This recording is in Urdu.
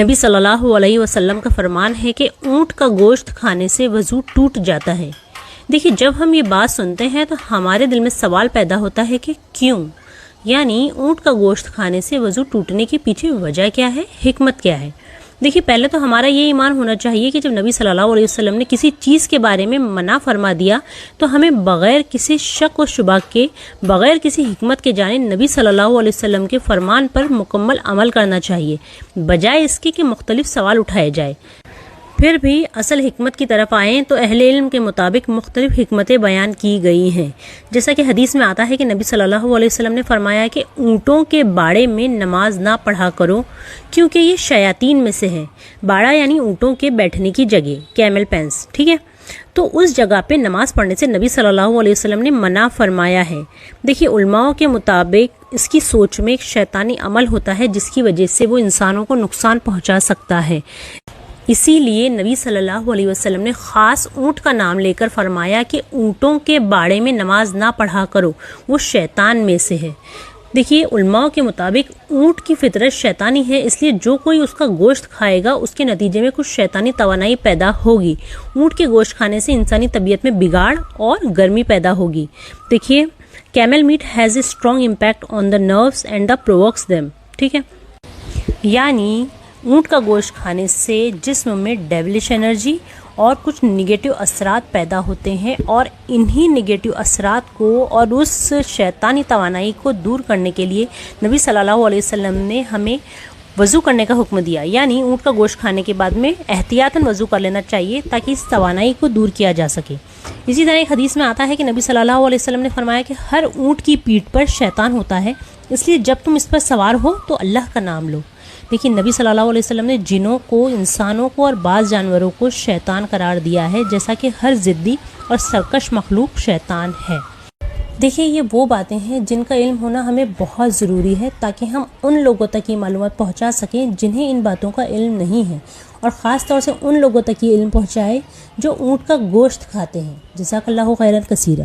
نبی صلی اللہ علیہ وسلم کا فرمان ہے کہ اونٹ کا گوشت کھانے سے وضو ٹوٹ جاتا ہے۔ دیکھیے جب ہم یہ بات سنتے ہیں تو ہمارے دل میں سوال پیدا ہوتا ہے کہ کیوں، یعنی اونٹ کا گوشت کھانے سے وضو ٹوٹنے کے پیچھے وجہ کیا ہے، حکمت کیا ہے۔ دیکھیے پہلے تو ہمارا یہ ایمان ہونا چاہیے کہ جب نبی صلی اللہ علیہ وسلم نے کسی چیز کے بارے میں منع فرما دیا تو ہمیں بغیر کسی شک و شبہ کے، بغیر کسی حکمت کے جانے نبی صلی اللہ علیہ وسلم کے فرمان پر مکمل عمل کرنا چاہیے، بجائے اس کے کہ مختلف سوال اٹھائے جائے۔ پھر بھی اصل حکمت کی طرف آئیں تو اہل علم کے مطابق مختلف حکمتیں بیان کی گئی ہیں، جیسا کہ حدیث میں آتا ہے کہ نبی صلی اللہ علیہ وسلم نے فرمایا کہ اونٹوں کے باڑے میں نماز نہ پڑھا کرو کیونکہ یہ شیاطین میں سے ہے۔ باڑا یعنی اونٹوں کے بیٹھنے کی جگہ، کیمل پینس، ٹھیک ہے، تو اس جگہ پہ نماز پڑھنے سے نبی صلی اللہ علیہ وسلم نے منع فرمایا ہے۔ دیکھیے علماء کے مطابق اس کی سوچ میں ایک شیطانی عمل ہوتا ہے جس کی وجہ سے وہ انسانوں کو نقصان پہنچا سکتا ہے، اسی لیے نبی صلی اللہ علیہ وسلم نے خاص اونٹ کا نام لے کر فرمایا کہ اونٹوں کے باڑے میں نماز نہ پڑھا کرو، وہ شیطان میں سے ہے۔ دیکھیے علماء کے مطابق اونٹ کی فطرت شیطانی ہے، اس لیے جو کوئی اس کا گوشت کھائے گا اس کے نتیجے میں کچھ شیطانی توانائی پیدا ہوگی۔ اونٹ کے گوشت کھانے سے انسانی طبیعت میں بگاڑ اور گرمی پیدا ہوگی۔ دیکھیے camel meat has a strong impact on the nerves and the provokes them, ٹھیک ہے، یعنی اونٹ کا گوشت کھانے سے جسم میں ڈیولش انرجی اور کچھ نگیٹو اثرات پیدا ہوتے ہیں، اور انہی نگیٹو اثرات کو اور اس شیطانی توانائی کو دور کرنے کے لیے نبی صلی اللہ علیہ وسلم نے ہمیں وضو کرنے کا حکم دیا، یعنی اونٹ کا گوشت کھانے کے بعد میں احتیاطاً وضو کر لینا چاہیے تاکہ اس توانائی کو دور کیا جا سکے۔ اسی طرح ایک حدیث میں آتا ہے کہ نبی صلی اللہ علیہ وسلم نے فرمایا کہ ہر اونٹ کی پیٹھ پر شیطان ہوتا ہے، اس لیے جب تم اس پر سوار ہو تو اللہ کا نام لو۔ دیکھیے نبی صلی اللہ علیہ وسلم نے جنوں کو، انسانوں کو اور بعض جانوروں کو شیطان قرار دیا ہے، جیسا کہ ہر ضدی اور سرکش مخلوق شیطان ہے۔ دیکھیے یہ وہ باتیں ہیں جن کا علم ہونا ہمیں بہت ضروری ہے تاکہ ہم ان لوگوں تک یہ معلومات پہنچا سکیں جنہیں ان باتوں کا علم نہیں ہے، اور خاص طور سے ان لوگوں تک یہ علم پہنچائے جو اونٹ کا گوشت کھاتے ہیں۔ جزاک اللہ خیرا کثیرا۔